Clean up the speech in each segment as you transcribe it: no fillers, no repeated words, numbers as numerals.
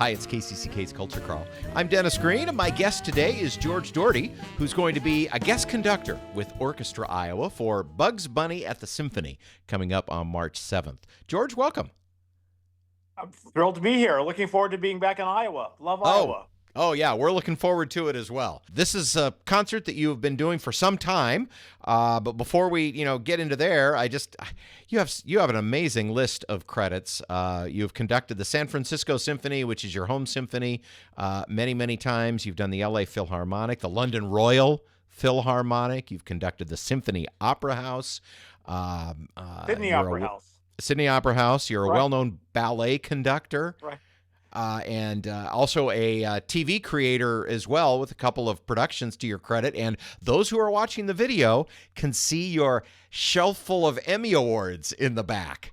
Hi, it's KCCK's Culture Crawl. I'm Dennis Green, and my guest today is George Daughtery, who's going to be a guest conductor with Orchestra Iowa for Bugs Bunny at the Symphony, coming up on March 7th. George, welcome. I'm thrilled to be here. Looking forward to being back in Iowa. Love Iowa. Oh, yeah, we're looking forward to it as well. This is a concert that you have been doing for some time, but before we, get into there, you have an amazing list of credits. You've conducted the San Francisco Symphony, which is your home symphony, many, many times. You've done the LA Philharmonic, the London Royal Philharmonic. You've conducted the Symphony Opera House. Sydney Opera House. Sydney Opera House. You're a Right. well-known ballet conductor. Right. And also a TV creator as well, with a couple of productions to your credit. And those who are watching the video can see your shelf full of Emmy Awards in the back.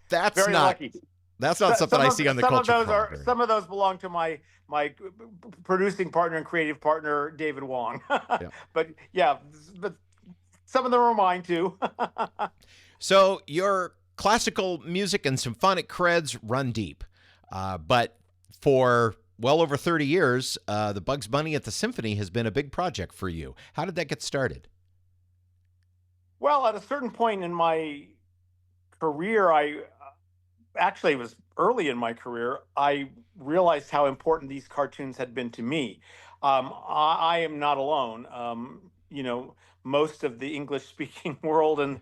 That's Very not lucky. that's not something I see on the Culture Crawl. Some of those belong to my producing partner and creative partner, David Wong. Yeah. But some of them are mine too. So your classical music and symphonic creds run deep. But for well over 30 years, the Bugs Bunny at the Symphony has been a big project for you. How did that get started? Well, at a certain point in my career, it was early in my career, I realized how important these cartoons had been to me. I am not alone. Most of the English-speaking world and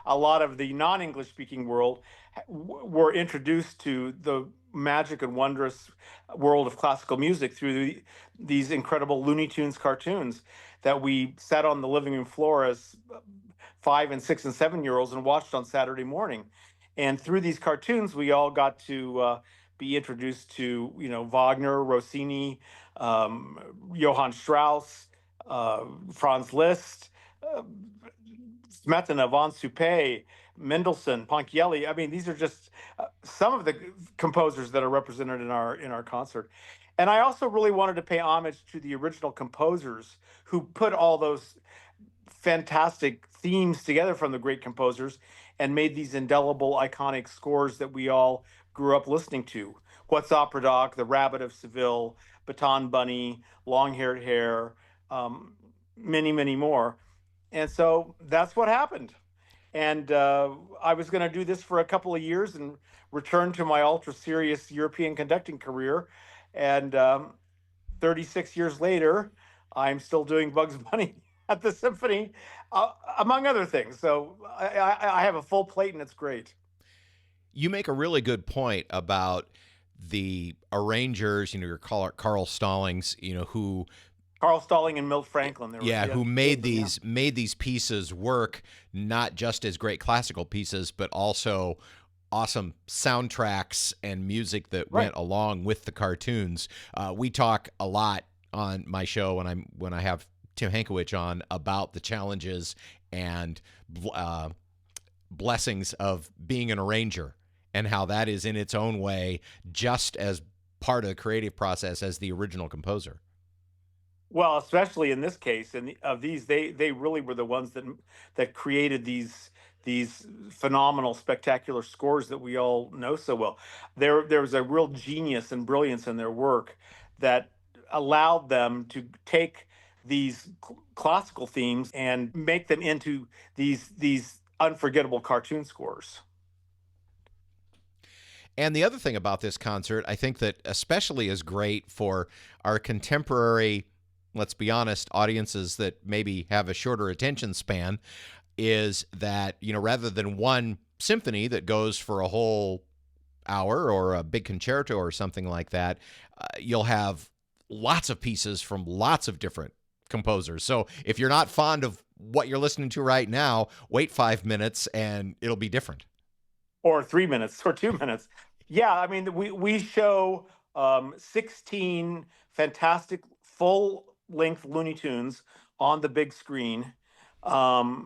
a lot of the non-English-speaking world were introduced to the magic and wondrous world of classical music through these incredible Looney Tunes cartoons that we sat on the living room floor as 5 and 6 and 7-year-olds and watched on Saturday morning. And through these cartoons, we all got to be introduced to, Wagner, Rossini, Johann Strauss, Franz Liszt, Smetana, von Suppé, Mendelssohn, Ponchielli. I mean, these are just some of the composers that are represented in our concert. And I also really wanted to pay homage to the original composers who put all those fantastic themes together from the great composers and made these indelible, iconic scores that we all grew up listening to. What's Opera Doc, The Rabbit of Seville, Baton Bunny, Long-Haired Hare, many, many more. And so that's what happened. And I was going to do this for a couple of years and return to my ultra-serious European conducting career. And 36 years later, I'm still doing Bugs Bunny at the Symphony, among other things. So I have a full plate, and it's great. You make a really good point about the arrangers, your Carl Stallings, who... Carl Stalling and Milt Franklin. Who made these pieces work, not just as great classical pieces, but also awesome soundtracks and music that went along with the cartoons. We talk a lot on my show when I have Tim Hankiewicz on about the challenges and blessings of being an arranger, and how that is in its own way just as part of the creative process as the original composer. Well, especially in this case, and of these, they really were the ones that created these phenomenal, spectacular scores that we all know so well. There was a real genius and brilliance in their work that allowed them to take these classical themes and make them into these unforgettable cartoon scores. And the other thing about this concert, I think that especially is great for our contemporary, let's be honest, audiences that maybe have a shorter attention span, is that, rather than one symphony that goes for a whole hour or a big concerto or something like that, you'll have lots of pieces from lots of different composers. So if you're not fond of what you're listening to right now, wait 5 minutes and it'll be different. Or 3 minutes or 2 minutes. Yeah, I mean, we show 16 fantastic full-length Looney Tunes on the big screen. So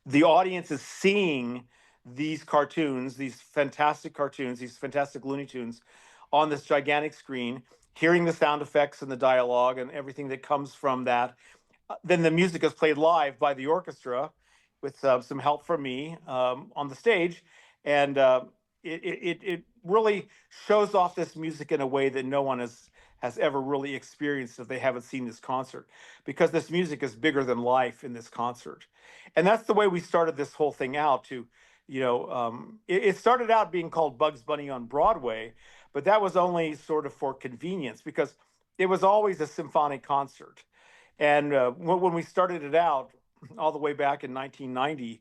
the audience is seeing these cartoons, these fantastic Looney Tunes on this gigantic screen, hearing the sound effects and the dialogue and everything that comes from that. Then the music is played live by the orchestra with some help from me on the stage. And it really shows off this music in a way that no one has ever really experienced if they haven't seen this concert, because this music is bigger than life in this concert. And that's the way we started this whole thing out. It started out being called Bugs Bunny on Broadway, but that was only sort of for convenience, because it was always a symphonic concert. And when we started it out all the way back in 1990,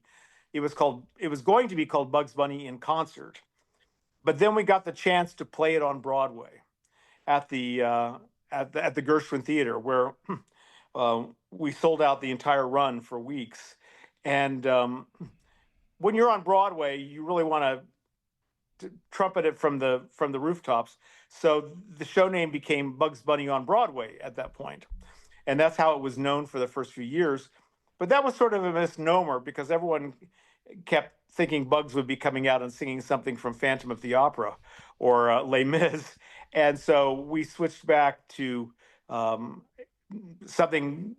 it was going to be called Bugs Bunny in Concert. But then we got the chance to play it on Broadway at the Gershwin Theater, where we sold out the entire run for weeks. And when you're on Broadway, you really want to trumpet it from the rooftops. So the show name became Bugs Bunny on Broadway at that point, and that's how it was known for the first few years. But that was sort of a misnomer, because everyone kept thinking Bugs would be coming out and singing something from Phantom of the Opera or Les Mis, and so we switched back to something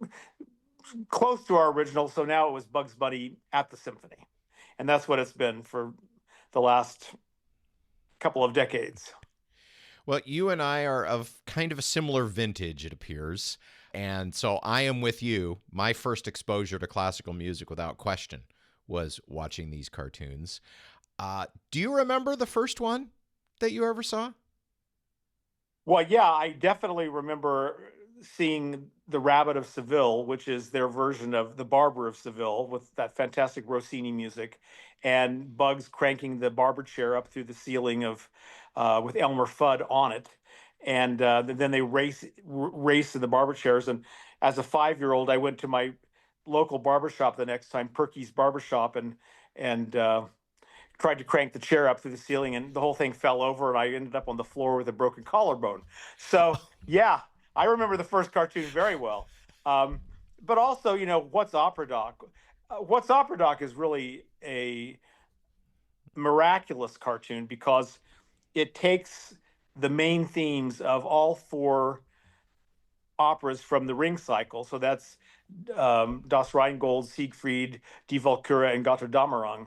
close to our original. So now it was Bugs Bunny at the Symphony, and that's what it's been for the last couple of decades. Well, you and I are of kind of a similar vintage, it appears. And so I am with you. My first exposure to classical music, without question, was watching these cartoons. Do you remember the first one that you ever saw? Well, yeah, I definitely remember seeing The Rabbit of Seville, which is their version of The Barber of Seville, with that fantastic Rossini music, and Bugs cranking the barber chair up through the ceiling of with Elmer Fudd on it, and then they race in the barber chairs. And as a 5-year-old, I went to my local barbershop the next time, Perky's Barbershop, and tried to crank the chair up through the ceiling, and the whole thing fell over, and I ended up on the floor with a broken collarbone. So yeah, I remember the first cartoon very well. But also, What's Opera Doc? What's Opera Doc is really a miraculous cartoon, because it takes the main themes of all 4 operas from the Ring cycle. So that's Das Rheingold, Siegfried, Die Walküre, and Götterdämmerung.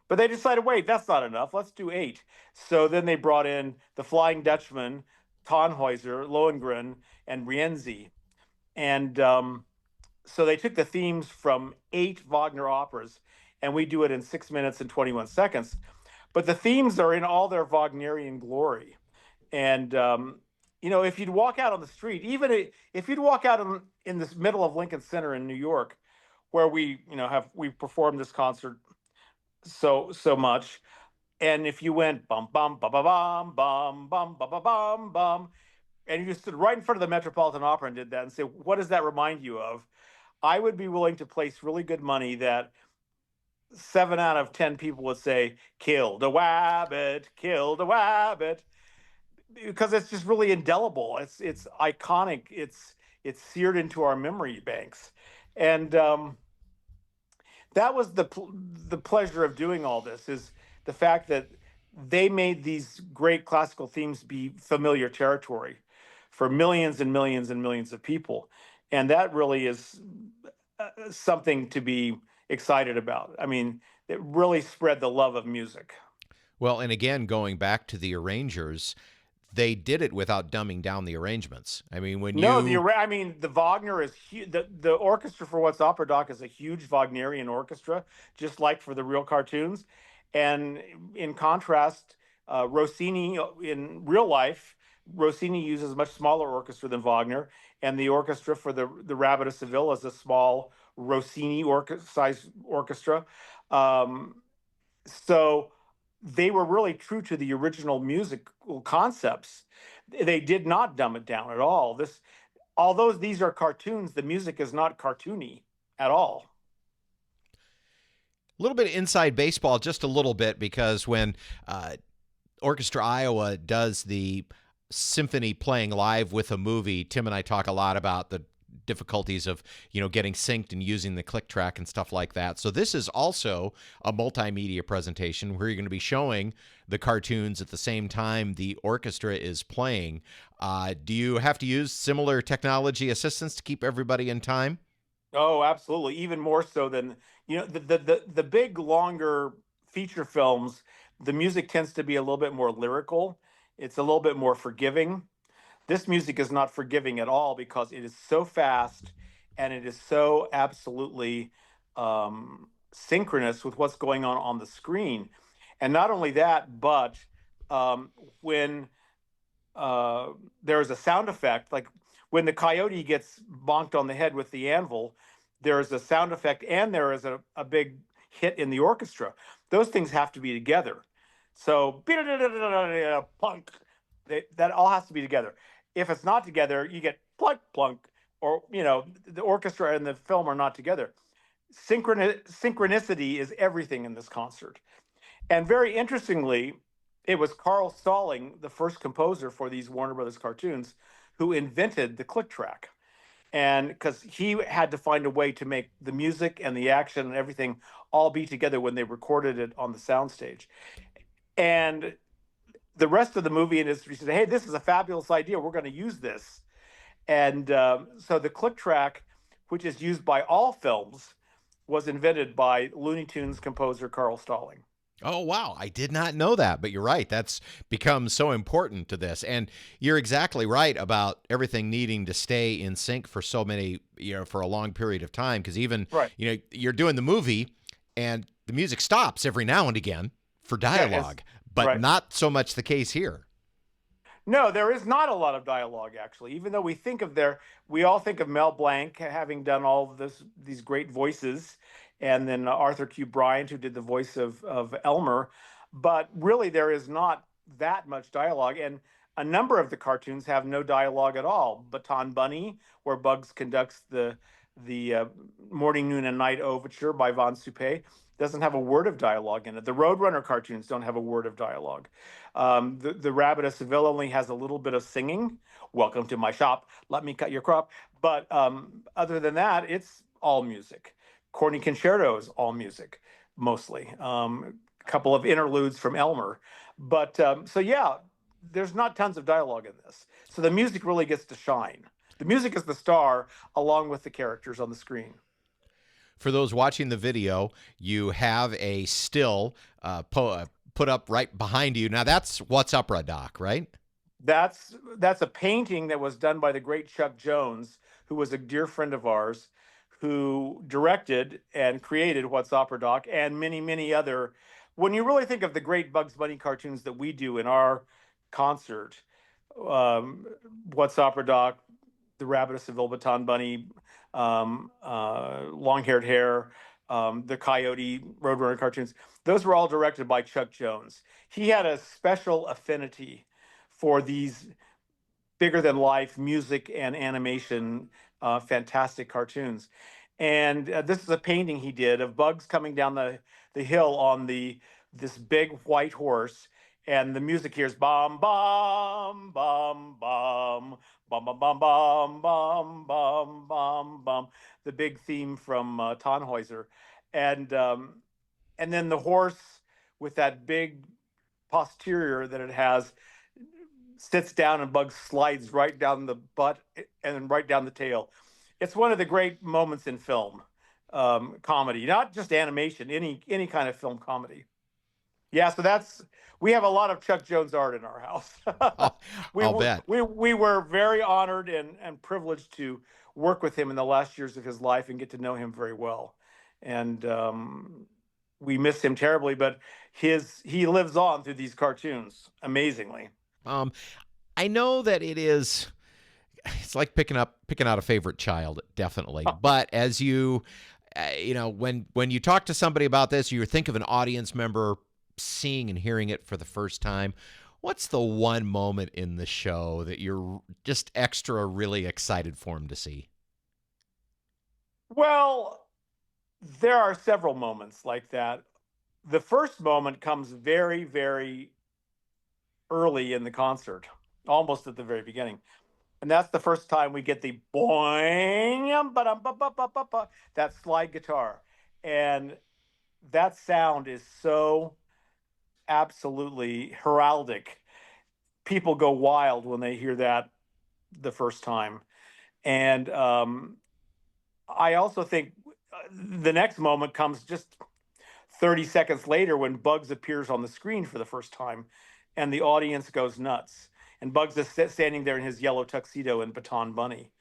But they decided, wait, that's not enough. Let's do 8. So then they brought in The Flying Dutchman, Tannhäuser, Lohengrin, and Rienzi. And so they took the themes from 8 Wagner operas, and we do it in 6 minutes and 21 seconds. But the themes are in all their Wagnerian glory. And, if you'd walk out on the street, even if you'd walk out in this middle of Lincoln Center in New York, where we've performed this concert so much, and if you went bum bum ba ba bum bum bum ba ba bum bum, and you stood right in front of the Metropolitan Opera and did that, and say, what does that remind you of? I would be willing to place really good money that 7 out of 10 people would say, "Killed a wabbit, killed a wabbit," because it's just really indelible. It's iconic. It's seared into our memory banks, and that was the pleasure of doing all this, is the fact that they made these great classical themes be familiar territory for millions and millions and millions of people, and that really is something to be excited about. I mean, it really spread the love of music. Well, and again, going back to the arrangers, they did it without dumbing down the arrangements. I mean, the Wagner is huge. The orchestra for What's Opera Doc is a huge Wagnerian orchestra, just like for the real cartoons. And in contrast, Rossini, in real life, Rossini uses a much smaller orchestra than Wagner, and the orchestra for the Rabbit of Seville is a small Rossini sized orchestra. So they were really true to the original musical concepts. They did not dumb it down at all. Although these are cartoons, the music is not cartoony at all. A little bit of inside baseball, just a little bit, because when Orchestra Iowa does the symphony playing live with a movie, Tim and I talk a lot about the difficulties of getting synced and using the click track and stuff like that. So this is also a multimedia presentation where you're going to be showing the cartoons at the same time the orchestra is playing. Do you have to use similar technology assistance to keep everybody in time? Oh, absolutely. Even more so than the big longer feature films. The music tends to be a little bit more lyrical. It's a little bit more forgiving. This music is not forgiving at all because it is so fast and it is so absolutely synchronous with what's going on the screen. And not only that, but um, when uh, there is a sound effect, like when the coyote gets bonked on the head with the anvil, there is a sound effect and there is a big hit in the orchestra. Those things have to be together. So, plunk, that all has to be together. If it's not together, you get plunk, plunk, or, the orchestra and the film are not together. Synchronicity is everything in this concert. And very interestingly, it was Carl Stalling, the first composer for these Warner Brothers cartoons, who invented the click track. And because he had to find a way to make the music and the action and everything all be together when they recorded it on the soundstage. And the rest of the movie industry said, "Hey, this is a fabulous idea. We're going to use this." And so the click track, which is used by all films, was invented by Looney Tunes composer Carl Stalling. Oh, wow. I did not know that, but you're right. That's become so important to this. And you're exactly right about everything needing to stay in sync for so many, for a long period of time. Because even, Right. You're doing the movie and the music stops every now and again for dialogue, but right. not so much the case here. No, there is not a lot of dialogue actually. Even though we all think of Mel Blanc having done all of these great voices, and then Arthur Q. Bryant who did the voice of Elmer, but really there is not that much dialogue, and a number of the cartoons have no dialogue at all. Baton Bunny, where Bugs conducts the morning, noon, and night overture by Von Suppé, doesn't have a word of dialogue in it. The Roadrunner cartoons don't have a word of dialogue. The Rabbit of Seville only has a little bit of singing. Welcome to my shop. Let me cut your crop. But other than that, it's all music. Corny Concerto is all music, mostly. A couple of interludes from Elmer. But so, yeah, there's not tons of dialogue in this. So the music really gets to shine. The music is the star along with the characters on the screen. For those watching the video, you have a still put up right behind you. Now that's What's Opera, Doc, right? That's a painting that was done by the great Chuck Jones, who was a dear friend of ours, who directed and created What's Opera Doc and many, many other. When you really think of the great Bugs Bunny cartoons that we do in our concert, um, What's Opera Doc, The Rabbit of Seville, Baton Bunny, Long Haired Hare, the Coyote, Roadrunner cartoons, those were all directed by Chuck Jones. He had a special affinity for these bigger than life music and animation, fantastic cartoons. And this is a painting he did of Bugs coming down the hill on this big white horse. And the music here is bum bum bum bum bum bum bum bum bum bum bum bum, the big theme from Tannhäuser, and and then the horse with that big posterior that it has sits down and Bugs slides right down the butt and right down the tail. It's one of the great moments in film comedy, not just animation, any kind of film comedy. Yeah, so we have a lot of Chuck Jones art in our house. I'll bet. We were very honored and privileged to work with him in the last years of his life and get to know him very well. And we miss him terribly, but he lives on through these cartoons amazingly. Um, I know that it's like picking out a favorite child, definitely. But as when you talk to somebody about this, you think of an audience member seeing and hearing it for the first time. What's the one moment in the show that you're just extra really excited for him to see? Well, there are several moments like that. The first moment comes very, very early in the concert, almost at the very beginning. And that's the first time we get the boing, that slide guitar. And that sound is so absolutely heraldic. People go wild when they hear that the first time. And I also think the next moment comes just 30 seconds later when Bugs appears on the screen for the first time, and the audience goes nuts. And Bugs is standing there in his yellow tuxedo and baton bunny.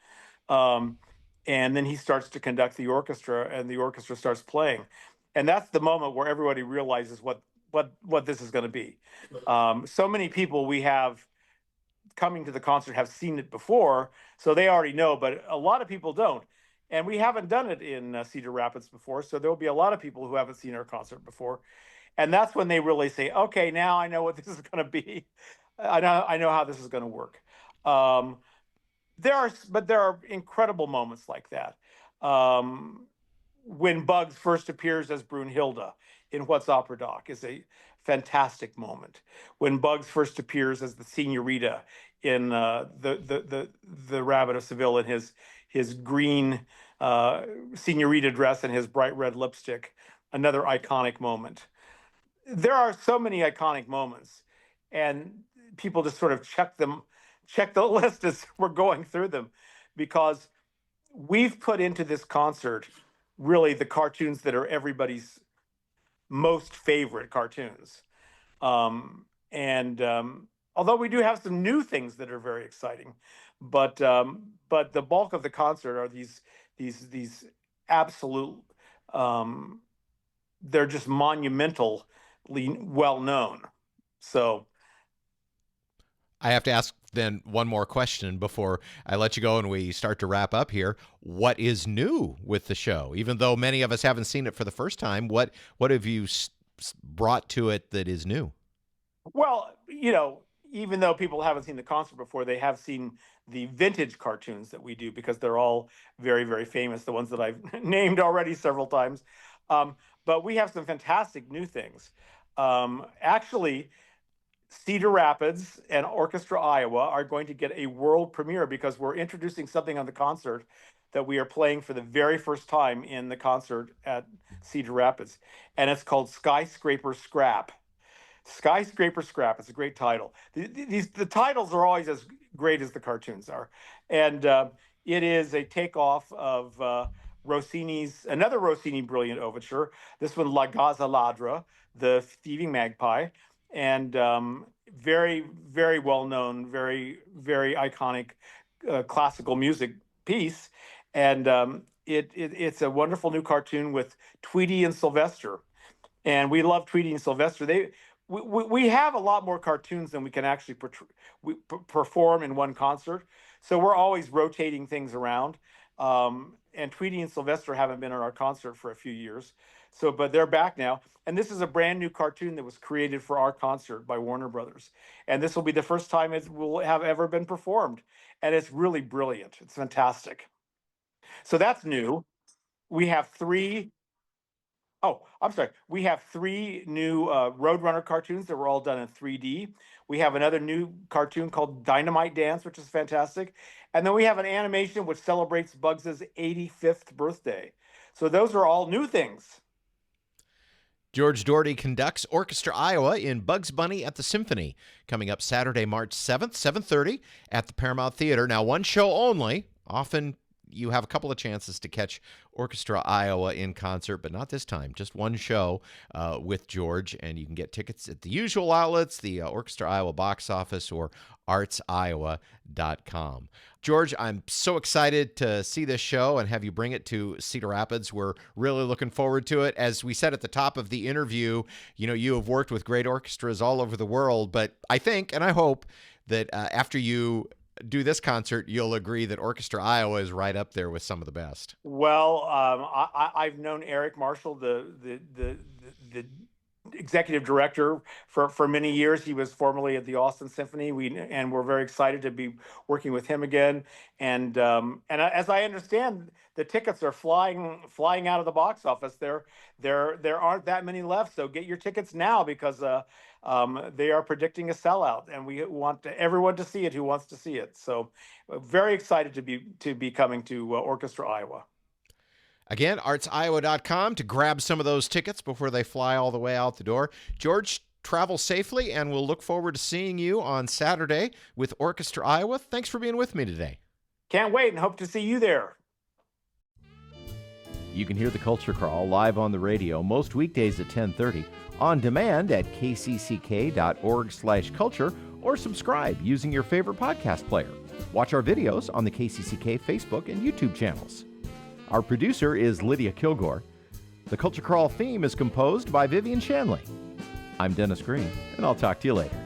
Um, and then he starts to conduct the orchestra, and the orchestra starts playing. And that's the moment where everybody realizes what this is going to be. So many people we have coming to the concert have seen it before, so they already know, but a lot of people don't. And we haven't done it in Cedar Rapids before, so there'll be a lot of people who haven't seen our concert before. And that's when they really say, okay, now I know what this is going to be. I know how this is going to work. There are incredible moments like that. When Bugs first appears as Brunhilde in What's Opera Doc is a fantastic moment. When Bugs first appears as the Senorita in the Rabbit of Seville in his green Senorita dress and his bright red lipstick, another iconic moment. There are so many iconic moments, and people just sort of check the list as we're going through them, because we've put into this concert really the cartoons that are everybody's most favorite cartoons. And although we do have some new things that are very exciting, but the bulk of the concert are these absolute, they're just monumentally well known. So I have to ask then one more question before I let you go and we start to wrap up here. What is new with the show? Even though many of us haven't seen it for the first time, what have you brought to it that is new? Well, even though people haven't seen the concert before, they have seen the vintage cartoons that we do, because they're all very, very famous, the ones that I've named already several times. But we have some fantastic new things. Actually, Cedar Rapids and Orchestra Iowa are going to get a world premiere, because we're introducing something on the concert that we are playing for the very first time in the concert at Cedar Rapids. And it's called Skyscraper Scrap. Skyscraper Scrap. It's a great title. The titles are always as great as the cartoons are. And it is a takeoff of another Rossini brilliant overture. This one, La Gazza Ladra, the thieving magpie. And very, very well known, very, very iconic classical music piece. And it's a wonderful new cartoon with Tweety and Sylvester. And we love Tweety and Sylvester. We have a lot more cartoons than we can actually perform in one concert. So we're always rotating things around. And Tweety and Sylvester haven't been in our concert for a few years. But they're back now. And this is a brand new cartoon that was created for our concert by Warner Brothers. And this will be the first time it will have ever been performed. And it's really brilliant. It's fantastic. So that's new. We have three. Oh, I'm sorry. We have three new Roadrunner cartoons that were all done in 3D. We have another new cartoon called Dynamite Dance, which is fantastic. And then we have an animation which celebrates Bugs's 85th birthday. So those are all new things. George Daughtery conducts Orchestra Iowa in Bugs Bunny at the Symphony, coming up Saturday, March 7th, 7:30 at the Paramount Theatre. Now, one show only. Often you have a couple of chances to catch Orchestra Iowa in concert, but not this time. Just one show with George, and you can get tickets at the usual outlets, the Orchestra Iowa box office, or artsiowa.com. George, I'm so excited to see this show and have you bring it to Cedar Rapids. We're really looking forward to it. As we said at the top of the interview, you have worked with great orchestras all over the world, but I think and I hope that after you do this concert, you'll agree that Orchestra Iowa is right up there with some of the best. Well, I've known Eric Marshall, the executive director, for many years. He was formerly at the Austin Symphony. We're very excited to be working with him again. And as I understand, the tickets are flying out of the box office. There aren't that many left. So get your tickets now, because they are predicting a sellout, and we want everyone to see it who wants to see it. So very excited to be coming to Orchestra Iowa. Again, artsiowa.com to grab some of those tickets before they fly all the way out the door. George, travel safely, and we'll look forward to seeing you on Saturday with Orchestra Iowa. Thanks for being with me today. Can't wait, and hope to see you there. You can hear The Culture Crawl live on the radio most weekdays at 10:30, on demand at kcck.org/culture, or subscribe using your favorite podcast player. Watch our videos on the KCCK Facebook and YouTube channels. Our producer is Lydia Kilgore. The Culture Crawl theme is composed by Vivian Shanley. I'm Dennis Green, and I'll talk to you later.